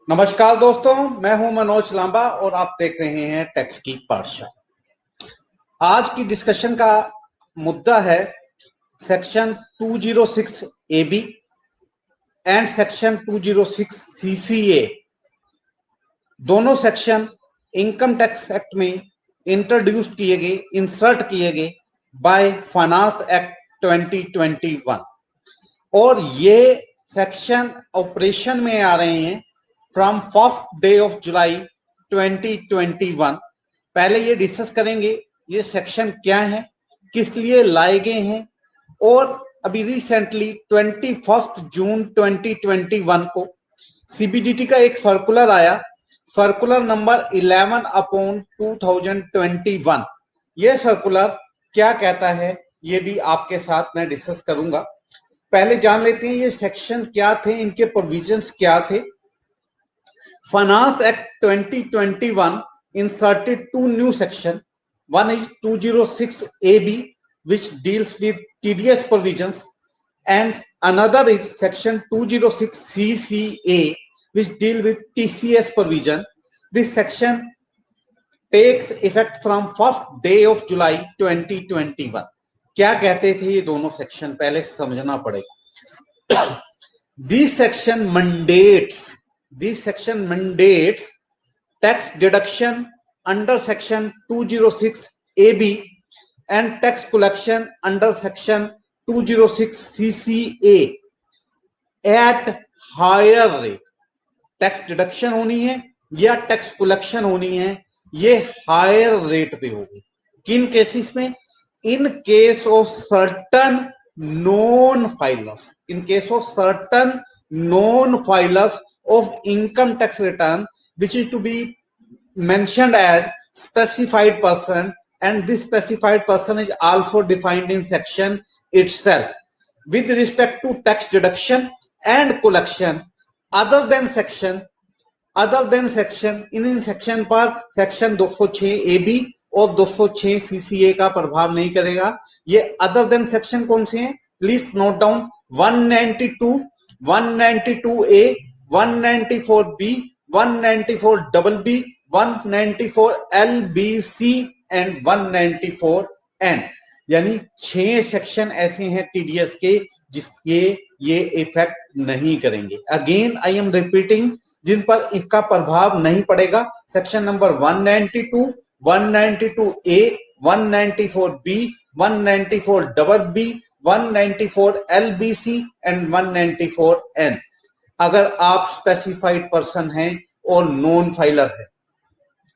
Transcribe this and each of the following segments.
नमस्कार दोस्तों, मैं हूं मनोज लांबा और आप देख रहे हैं टैक्स की पाठशाला। आज की डिस्कशन का मुद्दा है section 206 AB and section 206 CCA। दोनों सेक्शन इनकम टैक्स एक्ट में इंट्रोड्यूस किए गए, इंसर्ट किए गए बाय फाइनेंस एक्ट 2021 और ये सेक्शन ऑपरेशन में आ रहे हैं from first day of July 2021। पहले ये डिस्कस करेंगे ये सेक्शन क्या है, किस लिए लाए गए हैं और अभी रिसेंटली 21 जून 2021 को सीबीडीटी का एक सर्कुलर आया, सर्कुलर नंबर 11/2021। ये सर्कुलर क्या कहता है ये भी आपके साथ मैं डिस्कस करूंगा। पहले जान लेते हैं ये सेक्शन क्या थे, इनके प्रोविजंस क्या थे। Finance act 2021 inserted two new section. One is 206 AB which deals with TDS provisions and another is section 206 CCA which deal with TCS provision. This section takes effect from first day of July 2021. क्या कहते थे ये दोनों section, पहले समझना पड़ेगा। This section mandates tax deduction under section 206 AB and tax collection under section 206 CCA at higher rate। Tax deduction होनी है या टैक्स कलेक्शन होनी है, ये हायर रेट पे होगी। किन केसेस में? In case of certain non filers, in case of certain non filers of income tax return which is to be mentioned as specified person, and this specified person is also defined in section itself with respect to tax deduction and collection other than section in section पर section 206 AB और 206 CCA का प्रभाव नहीं करेगा। ये other than section कौन से हैं? Please note down 192, 192A, 194B, 194BB, 194LBC and 194N। यानी 6 सेक्शन ऐसे हैं टीडीएस के जिसके ये इफेक्ट नहीं करेंगे। अगेन आई एम रिपीटिंग, जिन पर इसका प्रभाव नहीं पड़ेगा, section number 192, 192A, 194B, 194BB, 194LBC and 194N। अगर आप स्पेसिफाइड पर्सन हैं और नॉन फाइलर है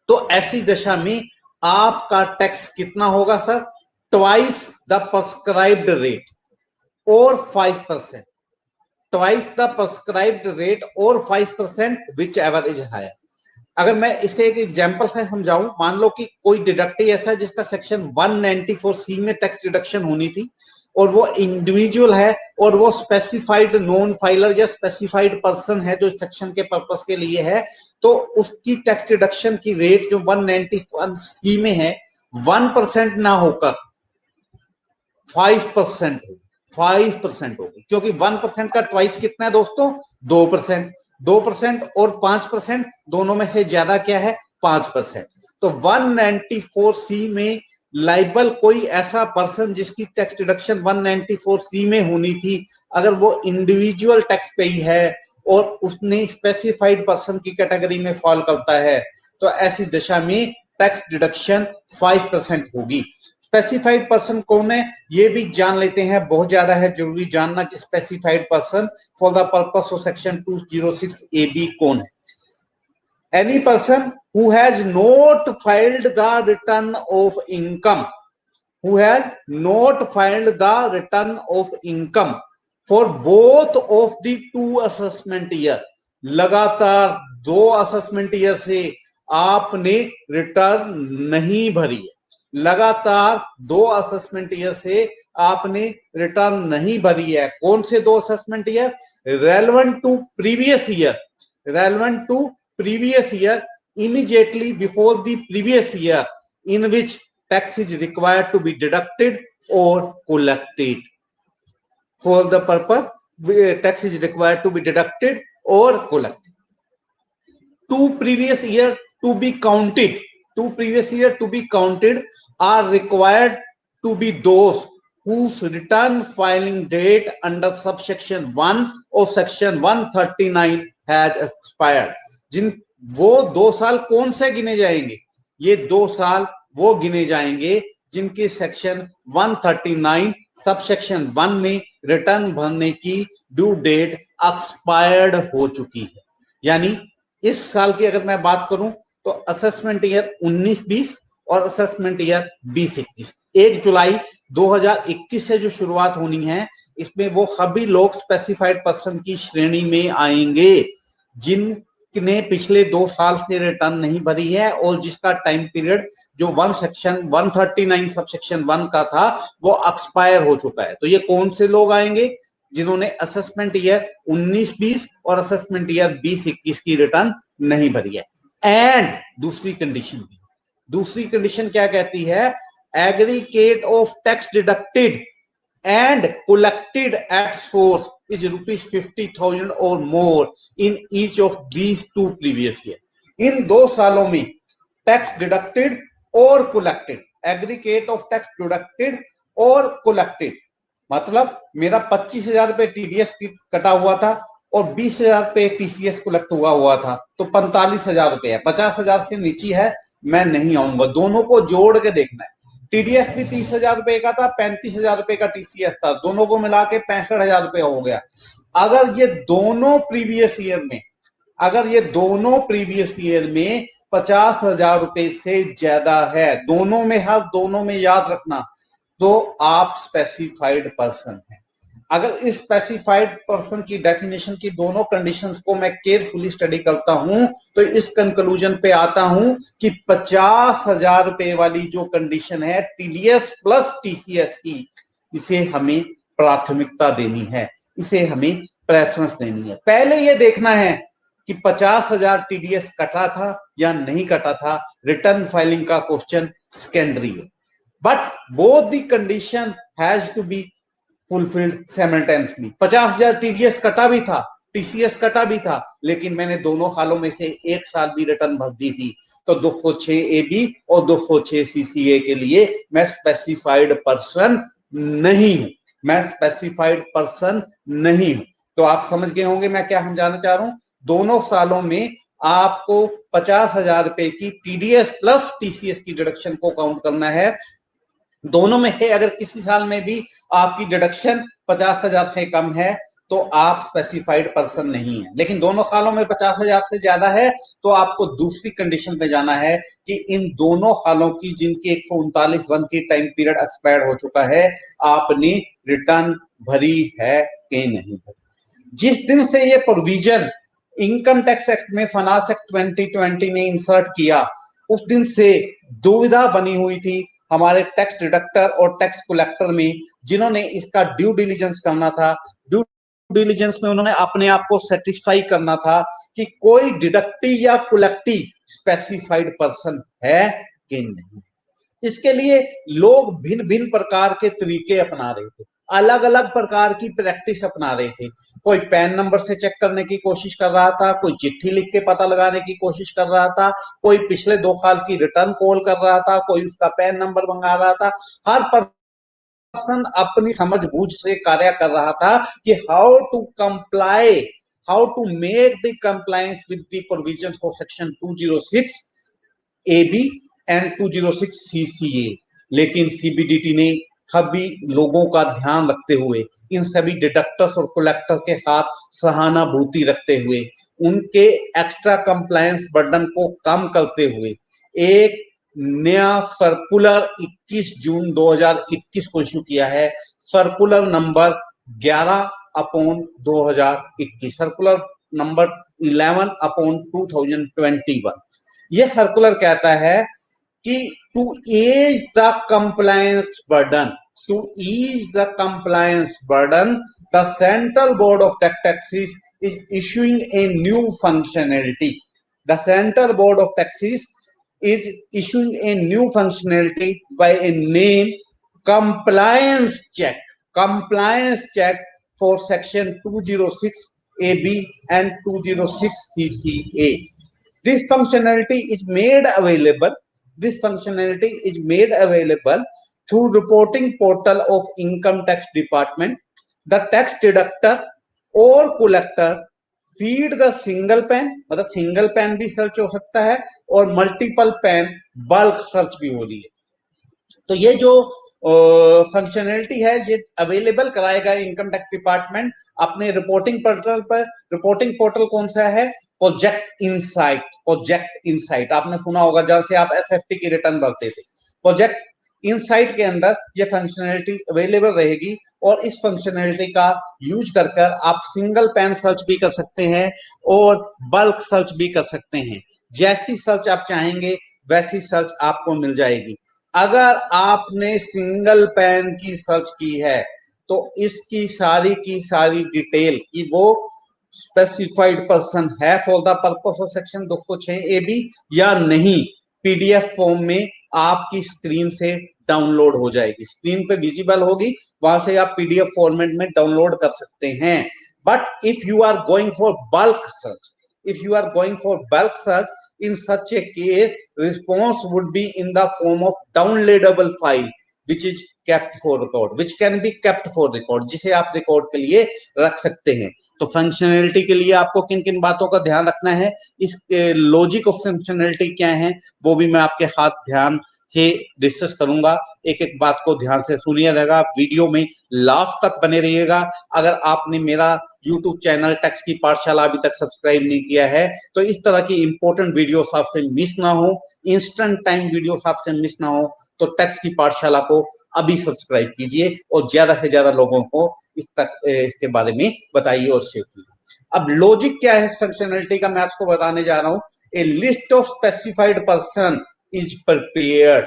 तो ऐसी दशा में आपका टैक्स कितना होगा sir? Twice the prescribed rate और 5%, ट्वाइस द प्रिस्क्राइब्ड रेट और 5% विच एवर इज हायर। अगर मैं इसे एक एग्जांपल से समझाऊं, मान लो कि कोई डिडक्टी ऐसा जिसका सेक्शन 194C में टैक्स डिडक्शन होनी थी और वो इंडिविजुअल है और वो स्पेसिफाइड नॉन फाइलर या स्पेसिफाइड पर्सन है जो सेक्शन के पर्पस के लिए है, तो उसकी टैक्स डिडक्शन की रेट जो 194C में है 1% ना होकर 5% होगी, 5% होगी, क्योंकि 1% का ट्वाइस कितना है दोस्तों? 2%। 2% और 5% दोनों में से ज्यादा क्या है? 5%। तो 194C में लाइबल कोई ऐसा पर्सन जिसकी टैक्स डिडक्शन 194C में होनी थी, अगर वो इंडिविजुअल टैक्स पेई है और उसने स्पेसिफाइड पर्सन की कैटेगरी में फॉल करता है, तो ऐसी दशा में टैक्स डिडक्शन 5% होगी। स्पेसिफाइड पर्सन कौन है ये भी जान लेते हैं, बहुत ज्यादा है जरूरी जानना कि specified person for the purpose of section 206 AB कौन है। Any person who has not filed the return of income, who has not filed the return of income for both of the 2 assessment year. लगातार 2 assessment year से आपने return नहीं भरी है, लगातार 2 assessment year से आपने रिटर्न नहीं भरी है। कौन से 2 assessment year? Relevant to previous year, relevant to previous year, immediately before the previous year in which tax is required to be deducted or collected. For the purpose tax is required to be deducted or collected. two previous year to be counted, are required to be those whose return filing date under subsection 1 of section 139 has expired. जिन वो 2 साल कौन से गिने जाएंगे? ये 2 साल वो गिने जाएंगे जिनकी सेक्शन 139 सबसेक्शन 1 में रिटर्न भरने की ड्यू डेट एक्सपायर्ड हो चुकी है। यानी इस साल की अगर मैं बात करूं तो असेसमेंट ईयर 19-20 और असेसमेंट ईयर 20-21, 1 जुलाई 2021 से जो शुरुआत होनी है, इसमें वो सभी लोग स्पेसिफाइड पर्सन की श्रेणी में आएंगे जिनने पिछले 2 साल से रिटर्न नहीं भरी है और जिसका टाइम पीरियड जो 1 सेक्शन 139 सब सेक्शन 1 का था वो एक्सपायर हो चुका है। तो ये कौन से लोग आएंगे? जिन्होंने असेसमेंट ईयर 19-20 और असेसमेंट ईयर 20-21 की रिटर्न नहीं भरी है। एंड दूसरी कंडीशन क्या कहती है? Aggregate of tax deducted and collected at source is rupees 50,000 or more in each of these 2 previous year. इन 2 सालों में टैक्स डिडक्टेड और collected, aggregate of tax deducted और कोलेक्टेड, मतलब मेरा 25,000 रुपए टीडीएस कटा हुआ था और 20,000 रुपए टीसीएस कलेक्ट हुआ था, तो 45,000 रुपए है। 50,000 से नीचे है, मैं नहीं आऊंगा। दोनों को जोड़ के देखना है। टीडीएस भी 30,000 रुपए का था, 35,000 रुपए का टीसीएस था, दोनों को मिला के 65,000 रुपए हो गया। अगर ये दोनों प्रीवियस ईयर में 50,000 रुपए से ज्यादा है, दोनों में याद रखना, तो आप स्पेसिफाइड पर्सन है। अगर इस स्पेसिफाइड पर्सन की डेफिनेशन की दोनों कंडीशंस को मैं केयरफुली स्टडी करता हूं तो इस कंक्लूजन पे आता हूं कि 50,000 रुपए वाली जो कंडीशन है टीडीएस प्लस टीसीएस की, इसे हमें प्राथमिकता देनी है, इसे हमें प्रेफरेंस देनी है। पहले ये देखना है कि 50,000 टीडीएस कटा था या नहीं कटा था, रिटर्न फाइलिंग का क्वेश्चन सेकेंडरी है। But both the condition has to be fulfilled simultaneously. 50,000 TDS कटा भी था, टीसीएस कटा भी था, लेकिन मैंने दोनों सालों में से 1 साल भी रिटर्न भर दी थी, तो 206 ए और 206 सीसीए के लिए मैं स्पेसिफाइड पर्सन नहीं हूं। तो आप समझ गए होंगे मैं क्या समझाना चाह रहा हूं। दोनों सालों में आपको 50,000 रुपए की टीडीएस प्लस टीसीएस की डिडक्शन को काउंट करना है। दोनों में है, अगर किसी साल में भी आपकी डिडक्शन 50,000 से कम है तो आप स्पेसिफाइड पर्सन नहीं है, लेकिन दोनों सालों में 50,000 से ज्यादा है तो आपको दूसरी कंडीशन पे जाना है कि इन दोनों सालों की जिनकी 139(1) की टाइम पीरियड एक्सपायर हो चुका है, आपने रिटर्न भरी है कि नहीं भरी। जिस दिन से ये प्रोविजन इनकम टैक्स एक्ट में फाइनेंस एक्ट 2020 ने इंसर्ट किया, उस दिन से दुविधा बनी हुई थी हमारे टैक्स डिडक्टर और टैक्स कलेक्टर में, जिन्होंने इसका ड्यू डिलिजेंस करना था। ड्यू डिलिजेंस में उन्होंने अपने आप को सेटिस्फाई करना था कि कोई डिडक्टी या कलेक्टी स्पेसिफाइड पर्सन है कि नहीं। इसके लिए लोग भिन्न भिन्न प्रकार के तरीके अपना रहे थे, अलग अलग प्रकार की प्रैक्टिस अपना रहे थे। कोई पैन नंबर से चेक करने की कोशिश कर रहा था, कोई चिट्ठी लिख के पता लगाने की कोशिश कर रहा था, कोई पिछले 2 साल की रिटर्न कॉल कर रहा था, कोई उसका पैन नंबर मंगा रहा था। हर पर्सन अपनी समझबूझ से कार्य कर रहा था कि how to make the compliance with the provisions of section 206 AB and 206 CCA। लेकिन सीबीडीटी ने सभी लोगों का ध्यान रखते हुए, इन सभी डिडक्टर्स और कलेक्टर के साथ सहानुभूति रखते हुए, उनके एक्स्ट्रा कंप्लायंस बर्डन को कम करते हुए एक नया सर्कुलर 21 जून 2021 को इश्यू किया है, सर्कुलर नंबर 11/2021, सर्कुलर नंबर 11/2021। यह सर्कुलर कहता है कि to ease the compliance burden, the Central Board of Taxes is issuing a new functionality. The Central Board of Taxes is issuing a new functionality by a name compliance check for section 206 AB and 206 CCA. This functionality is made available. This functionality is made available through reporting portal of income tax department. The tax deductor or collector feed the single PAN, मतलब single PAN भी search हो सकता है और multiple pen bulk search भी हो रही है। तो ये जो फंक्शनैलिटी है ये अवेलेबल कराएगा इनकम टैक्स डिपार्टमेंट अपने रिपोर्टिंग पोर्टल पर। रिपोर्टिंग पोर्टल कौन सा है? Project insight. प्रोजेक्ट इनसाइट आपने सुना होगा, जहां से आप एसएफटी की रिटर्न भरते थे। प्रोजेक्ट इनसाइट के अंदर ये फंक्शनैलिटी अवेलेबल रहेगी और इस फंक्शनैलिटी का यूज कर कर आप सिंगल पेन सर्च भी कर सकते हैं और बल्क सर्च भी कर सकते हैं। जैसी सर्च आप चाहेंगे वैसी सर्च आपको मिल जाएगी। अगर आपने सिंगल पेन की सर्च की है तो इसकी सारी की सारी डिटेल कि वो स्पेसिफाइड पर्सन है for the purpose of section 206 A B या नहीं, पीडीएफ फॉर्म में आपकी स्क्रीन से डाउनलोड हो जाएगी, स्क्रीन पे विजिबल होगी, वहां से आप पीडीएफ फॉर्मेट में डाउनलोड कर सकते हैं। But if you are going for bulk search, if you are going for bulk search, in such a case response would be in the form of downloadable file which is kept for record, which can be kept for record, जिसे आप record के लिए रख सकते हैं। तो functionality के लिए आपको किन किन बातों का ध्यान रखना है, इस लॉजिक ऑफ फंक्शनैलिटी क्या है वो भी मैं आपके हाथ ध्यान से डिस्कस करूंगा। एक एक बात को ध्यान से सुनिए रहेगा, वीडियो में लास्ट तक बने रहिएगा। अगर आपने मेरा यूट्यूब चैनल टैक्स की पाठशाला अभी तक सब्सक्राइब नहीं किया है तो इस तरह की इंपॉर्टेंट वीडियोस आपसे मिस ना हो, इंस्टेंट टाइम वीडियोस आपसे मिस ना हो, तो टैक्स की पाठशाला को अभी सब्सक्राइब कीजिए और ज्यादा से ज्यादा लोगों को इसके बारे में बताइए और शेयर कीजिए। अब लॉजिक क्या है फंक्शनैलिटी का मैं आपको बताने जा रहा हूं। A list of specified person is prepared.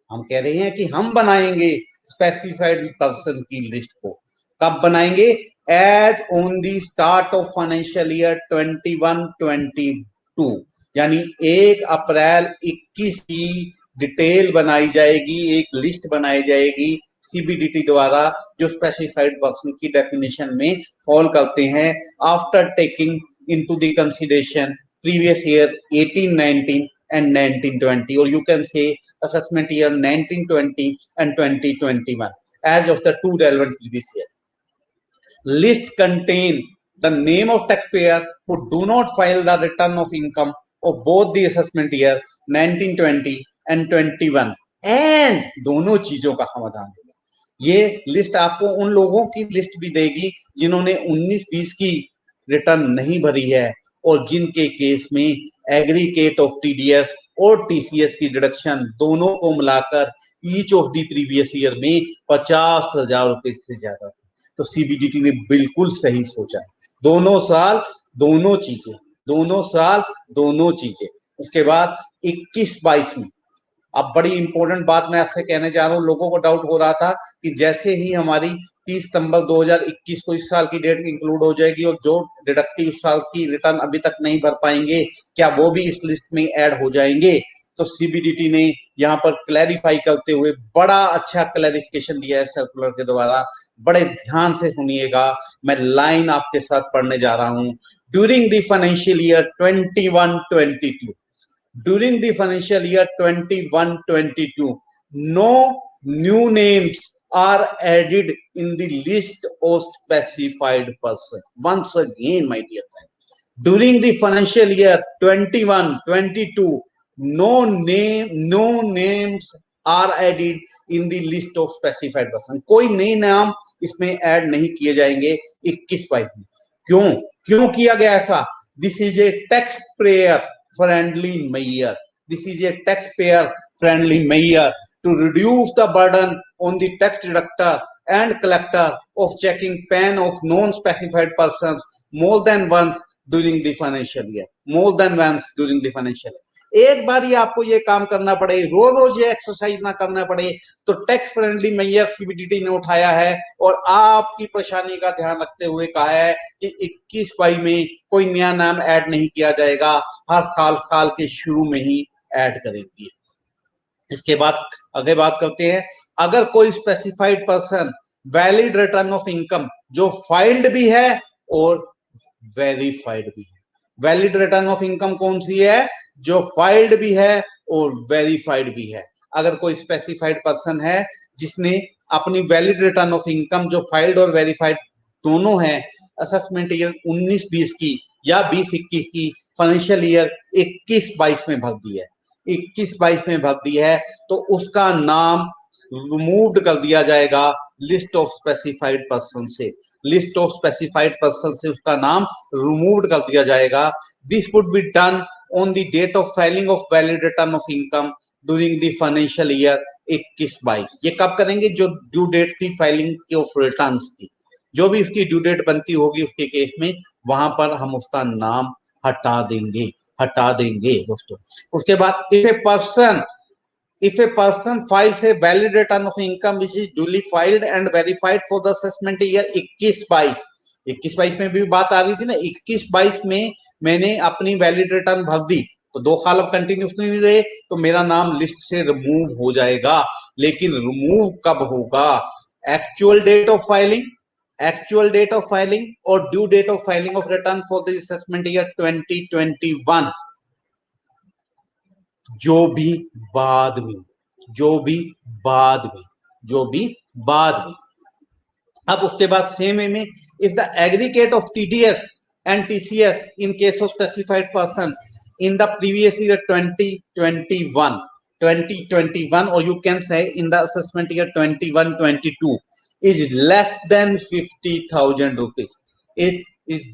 हम कह रहे हैं कि हम बनाएंगे स्पेसिफाइड पर्सन की लिस्ट को। कब बनाएंगे? As on the start of financial year 21-22, यानी 1 अप्रैल 21 की डिटेल बनाई जाएगी, एक लिस्ट बनाई जाएगी सीबीडीटी द्वारा जो स्पेसिफाइड पर्सन की डेफिनेशन में फॉल करते हैं after taking into the consideration previous year 18-19 and 19-20, or you can say assessment year 19-20 and 20-21 as of the two relevant previous year. List contain the name of taxpayer who do not file the return of income of both the assessment year 19-20 and 21, and दोनों चीजों का समाधान होगा। ये list आपको उन लोगों की लिस्ट भी देगी जिन्होंने 19-20 की रिटर्न नहीं भरी है और जिनके केस में एग्रीगेट ऑफ टीडीएस और टीसीएस की डिडक्शन दोनों को मिलाकर each of the previous year में 50,000 रुपए से ज्यादा थी। तो सीबीडीटी ने बिल्कुल सही सोचा है, दोनों साल दोनों चीजें, दोनों साल दोनों चीजें। उसके बाद 21-22 में अब बड़ी इंपॉर्टेंट बात मैं आपसे कहने जा रहा हूं। लोगों को डाउट हो रहा था कि जैसे ही हमारी 30 सितंबर 2021 को इस साल की डेट इंक्लूड हो जाएगी और जो डिडक्टिव साल की रिटर्न अभी तक नहीं भर पाएंगे क्या वो भी इस लिस्ट में ऐड हो जाएंगे? तो सीबीडीटी ने यहाँ पर क्लैरिफाई करते हुए बड़ा अच्छा क्लैरिफिकेशन दिया है सर्कुलर के द्वारा। बड़े ध्यान से सुनिएगा, मैं लाइन आपके साथ पढ़ने जा रहा हूं। During the financial year 21-22, during the financial year 21-22, no new names are added in the list of specified persons. Once again, my dear friend, during the financial year 21-22, no names are added in the list of specified person. कोई नए नाम इसमें add नहीं किए जाएंगे 21-22 में। क्यों किया गया ऐसा? This is a tax payer friendly measure. This is a taxpayer friendly measure to reduce the burden on the tax deductor and collector of checking PAN of non-specified persons more than once during the financial year. More than once during the financial year. एक बार ही आपको ये काम करना पड़े, रोज ये exercise ना करना पड़े, तो टैक्स फ्रेंडली मेजर सीबीडीटी ने उठाया है और आपकी परेशानी का ध्यान रखते हुए कहा है कि 21-22 में कोई नया नाम ऐड नहीं किया जाएगा, हर साल के शुरू में ही ऐड करेंगे। इसके बाद आगे बात करते हैं, अगर कोई specified person valid return of income जो फाइल्ड भी है और वेरीफाइड भी है, वैलिड रिटर्न ऑफ इनकम कौन सी है? जो फाइल्ड भी है और वेरीफाइड भी है। अगर कोई स्पेसिफाइड पर्सन है जिसने अपनी वैलिड रिटर्न ऑफ इनकम जो फाइल्ड और वेरीफाइड दोनों है असेसमेंट ईयर 19-20 की या 20-21 की फाइनेंशियल ईयर 21-22 में भर दी है, 21-22 में भर दी है, तो उसका नाम रिमूव्ड कर दिया जाएगा लिस्ट ऑफ स्पेसिफाइड पर्सन से। लिस्ट ऑफ स्पेसिफाइड पर्सन से उसका नाम रिमूव्ड कर दिया जाएगा। This would be done on the date of filing of valid return of income during the financial year 21-22। ये कब करेंगे? जो ड्यू डेट थी फाइलिंग ऑफ रिटर्न्स की, जो भी उसकी ड्यू डेट बनती होगी उसके केस में, वहां पर हम उसका नाम हटा देंगे दोस्तों। उसके बाद if a person files a valid return of income which is duly filed and verified for the assessment year 21-22, 21-22 में भी बात आ रही थी ना, 21-22 में मैंने अपनी वैलिड रिटर्न भर दी तो 2 साल अब कंटिन्यूसली नहीं रहे तो मेरा नाम लिस्ट से रिमूव हो जाएगा। लेकिन रिमूव कब होगा? एक्चुअल डेट ऑफ फाइलिंग और due date of filing of return for the assessment year 2021। जो भी बाद में अब उसके बाद सेम वे में if the aggregate of TDS and TCS in case of specified person in the previous year 2021 or you can say in the assessment year 21-22 is less than 50,000 rupees, is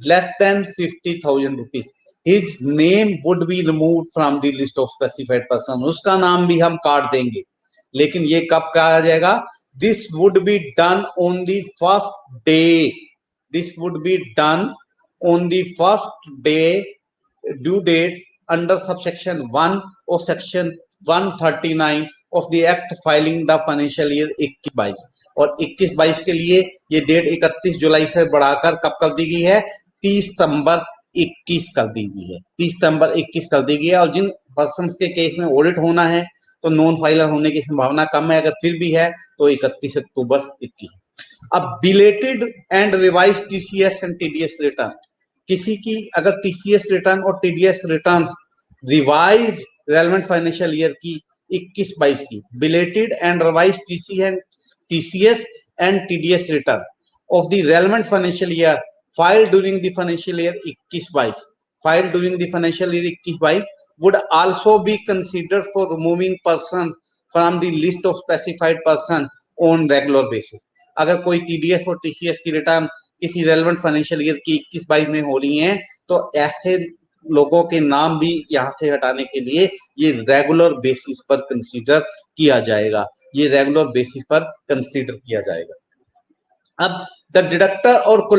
less than 50,000 rupees, his name would be removed from the list of specified person। उसका नाम भी हम काट देंगे। लेकिन ये कब कहा जाएगा? This would be done on the first day, this would be done on the first day due date under subsection 1 of section 139 of the act filing the financial year 21-22। और 21-22 के लिए ये डेट 31 जुलाई से बढ़ाकर कब कर दी गई है? 30 सितंबर 21 कर दी गई है, 30 सितंबर 21 कर दी गई है। और जिन पर्सन के केस में ऑडिट होना है तो नॉन फाइलर होने की संभावना कम है, अगर फिर भी है तो 31 अक्टूबर 21। अब belated and revise TCS and TDS return, किसी की अगर टीसीएस रिटर्न और TDS returns revise relevant financial year की 21-22 की belated and revise TCS and TDS return of the relevant financial year filed during the financial year 21-22 would also be considered for removing person from the list of specified person on regular basis। अगर कोई TDS और TCS की return किसी relevant financial year की 21-22 में हो रही है तो ऐसे लोगों के नाम भी यहाँ से हटाने के लिए ये रेगुलर बेसिस पर कंसीडर किया जाएगा, अब the deductor or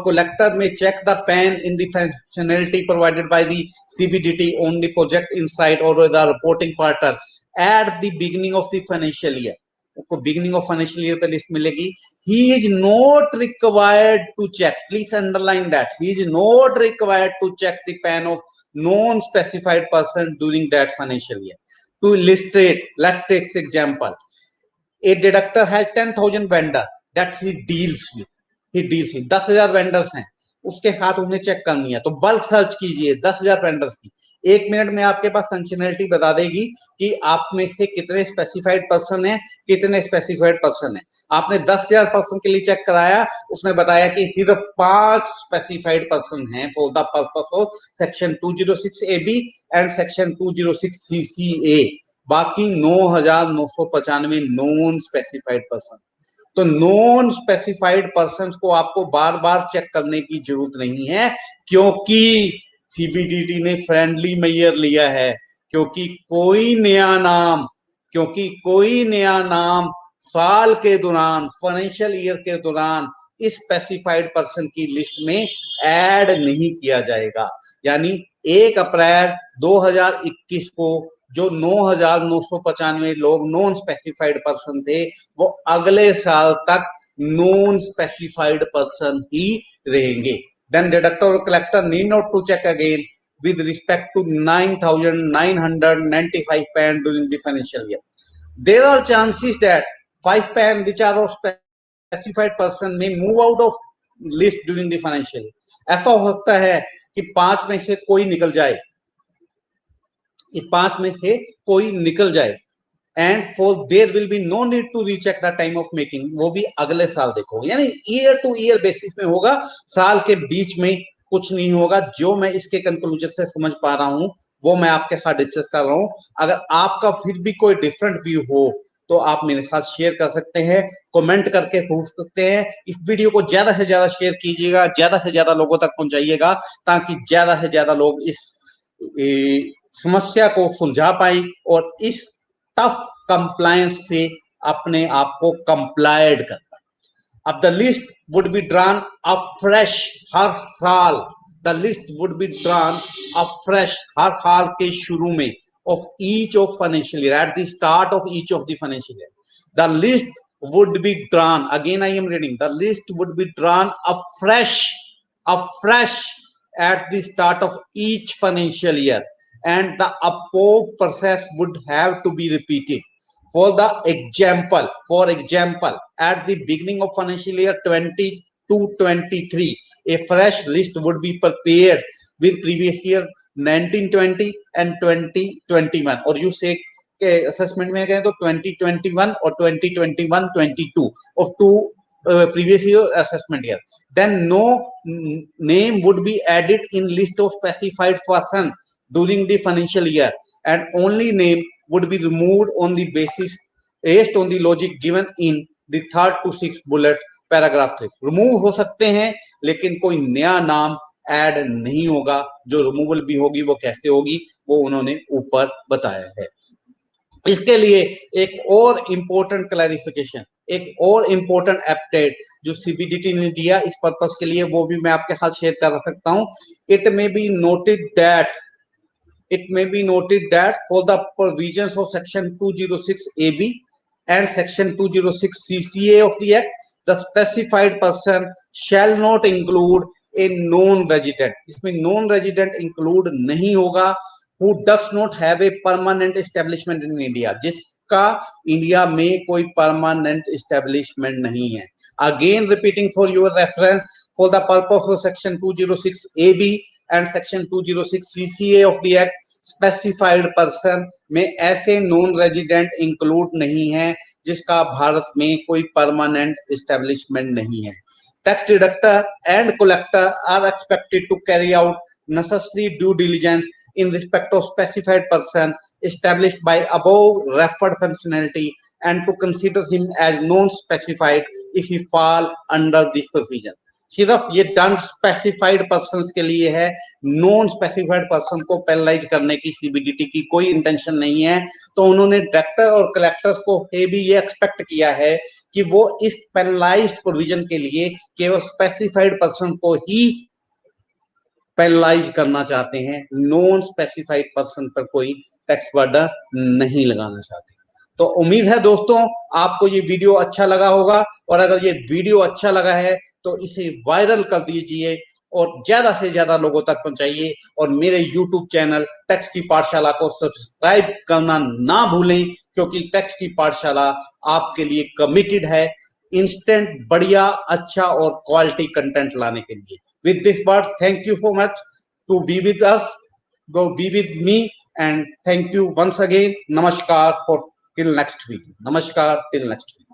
collector may check the PAN in the functionality provided by the CBDT on the project insight or the reporting partner at the beginning of the financial year। उसको beginning of financial year पे list मिलेगी। He is not required to check, please underline that, he is not required to check the PAN of non-specified person during that financial year। To illustrate, let's take example, a deductor has 10,000 vendor that he deals with 10,000 vendors हैं, उसके साथ उन्हें check करनी है तो bulk search कीजिए 10,000 vendors की। 1 minute में आपके पास फंक्शनैलिटी बता देगी कि आप में से कितने स्पेसिफाइड पर्सन हैं, आपने 10,000 पर्सन के लिए चेक कराया, उसने बताया कि सिर्फ 5 स्पेसिफाइड पर्सन हैं for the purpose of section 206AB and section 206CCA, बाकी 9,995 नॉन स्पेसिफाइड पर्सन। तो नॉन स्पेसिफाइड पर्सन को आपको बार बार चेक करने की जरूरत नहीं है क्योंकि सीबीडीटी ने फ्रेंडली मेजर लिया है, क्योंकि कोई नया नाम साल के दौरान फाइनेंशियल ईयर के दौरान इस स्पेसिफाइड पर्सन की लिस्ट में ऐड नहीं किया जाएगा। यानी 1 अप्रैल 2021 को जो 9,995 लोग नॉन स्पेसिफाइड पर्सन थे वो अगले साल तक नॉन स्पेसिफाइड पर्सन ही रहेंगे। देन डिडक्टर और collector need not to check again with respect to 9,995 PAN during the financial year। There are chances that 5 PAN which are of specified person may move out of list during the financial. ऐसा हो सकता है कि 5 में से कोई निकल जाए, 5 में से कोई निकल जाए, and for there will be no need to recheck the time of making, वो भी अगले साल देखो, यानी ईयर टू ईयर बेसिस में होगा, साल के बीच में कुछ नहीं होगा। जो मैं इसके कंक्लूजन से समझ पा रहा हूं वो मैं आपके साथ डिस्कस कर रहा हूं। अगर आपका फिर भी कोई डिफरेंट व्यू हो तो आप मेरे साथ शेयर कर सकते हैं, कमेंट करके पूछ सकते हैं। इस वीडियो को ज्यादा से ज्यादा शेयर कीजिएगा, ज्यादा से ज्यादा लोगों तक पहुंचाइएगा, ताकि ज्यादा से ज्यादा लोग इस समस्या को सुलझा पाए और इस टफ कंप्लायंस से अपने आप को कंप्लायड कर पाए। अब the list would be drawn afresh हर साल, the list would be drawn afresh हर साल के शुरू में, of each of financial year, at the start of each of the financial year. The list would be drawn, again I am reading, the list would be drawn afresh at the start of each financial year, and the above process would have to be repeated. For example, at the beginning of financial year 22-23, a fresh list would be prepared with previous year 1920 and 2021, और you से assessment में गए तो 2021 और 2021-22 of two previous year assessment year. Then no name would be added in list of specified person during the financial year, and only name would be removed on the basis based on the logic given in the 3rd to 6th bullet paragraph 3। Remove हो सकते हैं लेकिन कोई नया नाम add नहीं होगा। जो रिमूवल भी होगी वो कैसे होगी वो उन्होंने ऊपर बताया है। इसके लिए एक और इंपॉर्टेंट क्लैरिफिकेशन, एक और इंपॉर्टेंट अपडेट जो सीबीडीटी ने दिया इस पर्पस के लिए, वो भी मैं आपके साथ शेयर कर सकता हूं। It may be noted that for the provisions of section 206 AB and section 206 CCA of the act, the specified person shall not include a non resident, इसमें नॉन रेजिडेंट इंक्लूड नहीं होगा, who does not have a permanent establishment in India, जिसका India में कोई permanent establishment नहीं है। Again repeating for your reference, for the purpose of section 206 AB and section 206 CCA of the act, specified person में ऐसे non resident include नहीं है जिसका भारत में कोई परमानेंट एस्टेब्लिशमेंट नहीं है। Tax deductor and collector are expected to carry out necessary due diligence in respect of specified person established by above referred functionality and to consider him as non-specified if he fall under this provision। सिर्फ ये done specified person के लिए है, non specified person को penalise करने की CBDT की कोई इंटेंशन नहीं है। तो उन्होंने डायरेक्टर और कलेक्टर्स को भी ये एक्सपेक्ट किया है कि वो इस पेनलाइज्ड प्रोविजन के लिए केवल स्पेसिफाइड पर्सन को ही पेनलाइज करना चाहते हैं, नॉन स्पेसिफाइड पर्सन पर कोई टैक्स बर्डन नहीं लगाना चाहते। तो उम्मीद है दोस्तों आपको ये वीडियो अच्छा लगा होगा, और अगर ये वीडियो अच्छा लगा है तो इसे वायरल कर दीजिए और ज्यादा से ज्यादा लोगों तक पहुंचाइए, और मेरे YouTube चैनल टैक्स की पाठशाला को सब्सक्राइब करना ना भूलें, क्योंकि टैक्स की पाठशाला आपके लिए कमिटेड है इंस्टेंट बढ़िया अच्छा और क्वालिटी कंटेंट लाने के लिए। With this word, thank you so much to be with us, go be with me, and thank you once again. नमस्कार for till next week. Namaskar till next week.